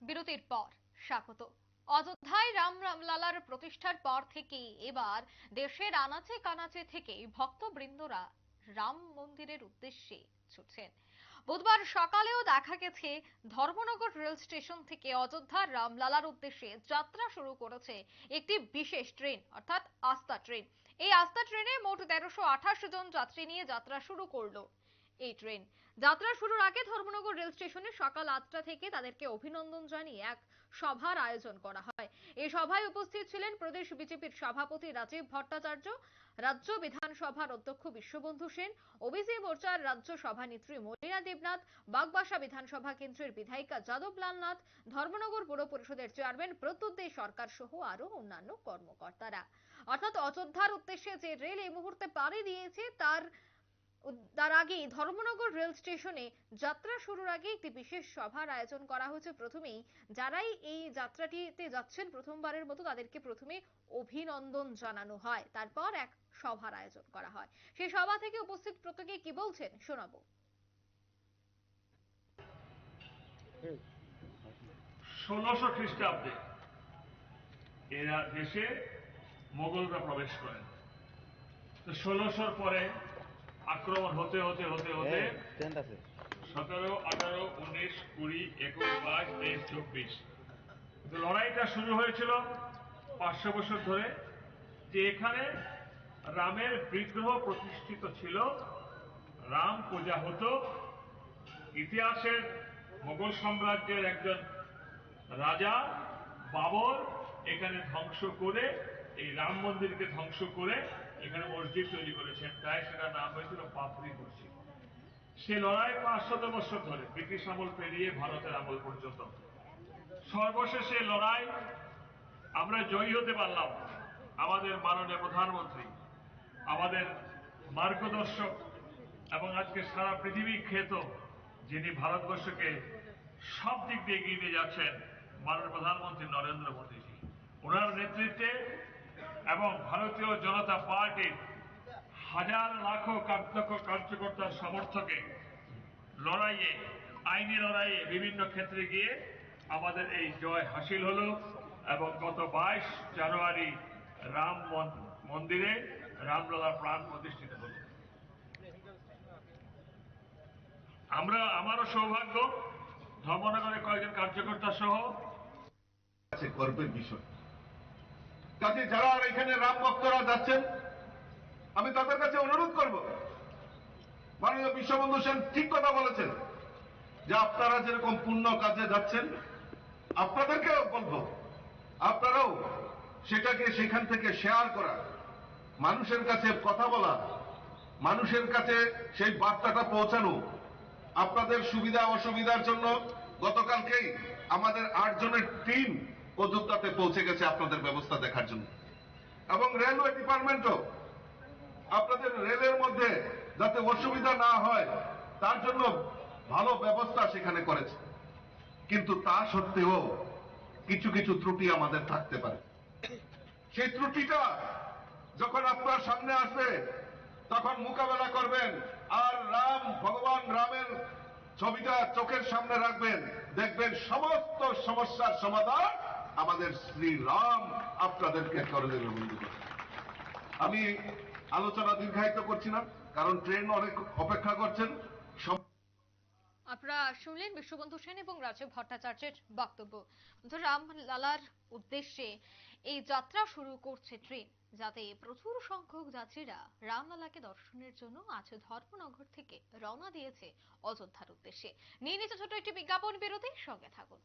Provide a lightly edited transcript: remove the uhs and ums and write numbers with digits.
বিরতির পর স্বাগত। অযোধ্যায় রামলালার প্রতিষ্ঠার পর থেকেই এবার দেশের আনাচে কানাচে থেকে ভক্তবৃন্দরা রাম মন্দিরের উদ্দেশ্যে ছুটছেন। বুধবার সকালেও দেখা গেছে ধর্মনগর রেল স্টেশন থেকে অযোধ্যার রামলালার উদ্দেশ্যে যাত্রা শুরু করেছে একটি বিশেষ ট্রেন, অর্থাৎ আস্থা ট্রেন। এই আস্থা ট্রেনে মোট 1328 জন যাত্রী নিয়ে যাত্রা শুরু করলো এই ট্রেন। যাত্রা শুরুর আগে ধর্মনগর রেল স্টেশনে সকাল 8টা থেকে তাদেরকে অভিনন্দন জানিয়ে এক সভার আয়োজন করা হয়। এই সভায় উপস্থিত ছিলেন প্রদেশ বিজেপির সভাপতি রাজীব ভট্টাচার্য, রাজ্য বিধানসভার অধ্যক্ষ বিশ্ববন্ধু সেন, ওবিসি মোর্চার রাজ্য সভানেত্রী মলিনা দেবনাথ, বাগবাসা বিধানসভা কেন্দ্রের বিধায়িকা যাদবলাল নাথ, ধর্মনগর পৌর পরিষদের চেয়ারম্যান প্রদ্যুৎ দে সরকার সহ আরো অন্যান্য কর্মকর্তারা। অর্থাৎ অযোধ্যার উদ্দেশ্যে যে রেল এই মুহূর্তে পাড়ি দিয়েছে তার আগেই ধর্মনগর রেল স্টেশনে যাত্রা শুরুর আগে একটি বিশেষ সভার আয়োজন করা হয়েছে। প্রথমেই যারাই এই যাত্রাটিতে যাচ্ছেন প্রথমবারের মতো তাদেরকে প্রথমে অভিনন্দন জানানো হয়, তারপর এক সভার আয়োজন করা হয়। সেই সভা থেকে উপস্থিত প্রত্যেকে কি বলছেন শোনাবো। 1600 খ্রিস্টাব্দে এরা দেশে মোগলরা প্রবেশ করেন। তো 1600 পরে আক্রমণ হতে হতে হতে হতে 17, 18, 19, 20, 21, 22, 23, 24 লড়াইটা শুরু হয়েছিল 500 বছর ধরে, যে এখানে রামের বিগ্রহ প্রতিষ্ঠিত ছিল, রাম পূজা হতো। ইতিহাসের মোগল সাম্রাজ্যের একজন রাজা বাবর এখানে ধ্বংস করে, এই রাম মন্দিরকে ধ্বংস করে এখানে মসজিদ তৈরি করেছেন, তাই সেটা নাম হয়েছিল বাবরি মসজিদ। সে লড়াই 500 বছর ধরে, ব্রিটিশ আমল পেরিয়ে ভারতের আমল পর্যন্ত। সর্বশেষে লড়াই আমরা জয়ী হতে পারলাম। আমাদের মাননীয় প্রধানমন্ত্রী, আমাদের মার্গদর্শক এবং আজকে সারা পৃথিবী খ্যাত, যিনি ভারতবর্ষকে সব দিক দিয়ে এগিয়ে নিয়ে যাচ্ছেন, মাননীয় প্রধানমন্ত্রী নরেন্দ্র মোদীজি, ওনার নেতৃত্বে এবং ভারতীয় জনতা পার্টির হাজার লাখো কার্যকর্তার সমর্থকে লড়াইয়ে, আইনি লড়াইয়ে বিভিন্ন ক্ষেত্রে গিয়ে আমাদের এই জয় হাসিল হলো। এবং গত 22 জানুয়ারি রাম মন্দিরে রামলালার প্রাণ প্রতিষ্ঠিত হল। আমারও সৌভাগ্য ধর্মনগরে কয়েকজন কার্যকর্তা সহ গর্বের বিষয়। কাজে যারা এখানে রাম ভক্তরা যাচ্ছেন, আমি তাদের কাছে অনুরোধ করব, মাননীয় বিশ্ববন্ধু সেন ঠিক কথা বলেছেন যে আপনারা যেরকম পুণ্য কাজে যাচ্ছেন, আপনাদেরকেও বলবো আপনারাও সেটাকে সেখান থেকে শেয়ার করা, মানুষের কাছে কথা বলা, মানুষের কাছে সেই বার্তাটা পৌঁছানো। আপনাদের সুবিধা অসুবিধার জন্য গতকালকেই আমাদের 8 জনের টিম অযোধ্যাতে পৌঁছে গেছে আপনাদের ব্যবস্থা দেখার জন্য। এবং রেলওয়ে ডিপার্টমেন্টও আপনাদের রেলের মধ্যে যাতে অসুবিধা না হয় তার জন্য ভালো ব্যবস্থা সেখানে করেছে। কিন্তু তা সত্ত্বেও কিছু কিছু ত্রুটি আমাদের থাকতে পারে। সেই ত্রুটিটা যখন আপনার সামনে আসবে তখন মোকাবেলা করবেন, আর ভগবান রামের ছবিটা চোখের সামনে রাখবেন, দেখবেন সমস্ত সমস্যার সমাধান আমাদের শ্রীরাম আপনাদেরকে করে দেবে। বন্ধুগণ, আমি আলোচনা দীর্ঘায়িত করছি না, কারণ ট্রেন অনেক অপেক্ষা করছেন। আপনারা শুনলেন বিশ্ববন্ধু সেন এবং রাজীব ভট্টাচার্যের বক্তব্য। রামলালার উদ্দেশ্যে এই যাত্রা শুরু করছে ট্রেন, যাতে প্রচুর সংখ্যক যাত্রীরা রামলালাকে দর্শনের জন্য আজ ধর্মনগর থেকে রওনা দিয়েছে অযোধ্যার উদ্দেশ্যে। নিয়ে নিচ্ছে ছোট একটি বিজ্ঞাপন বিরতি, সঙ্গে থাকুন।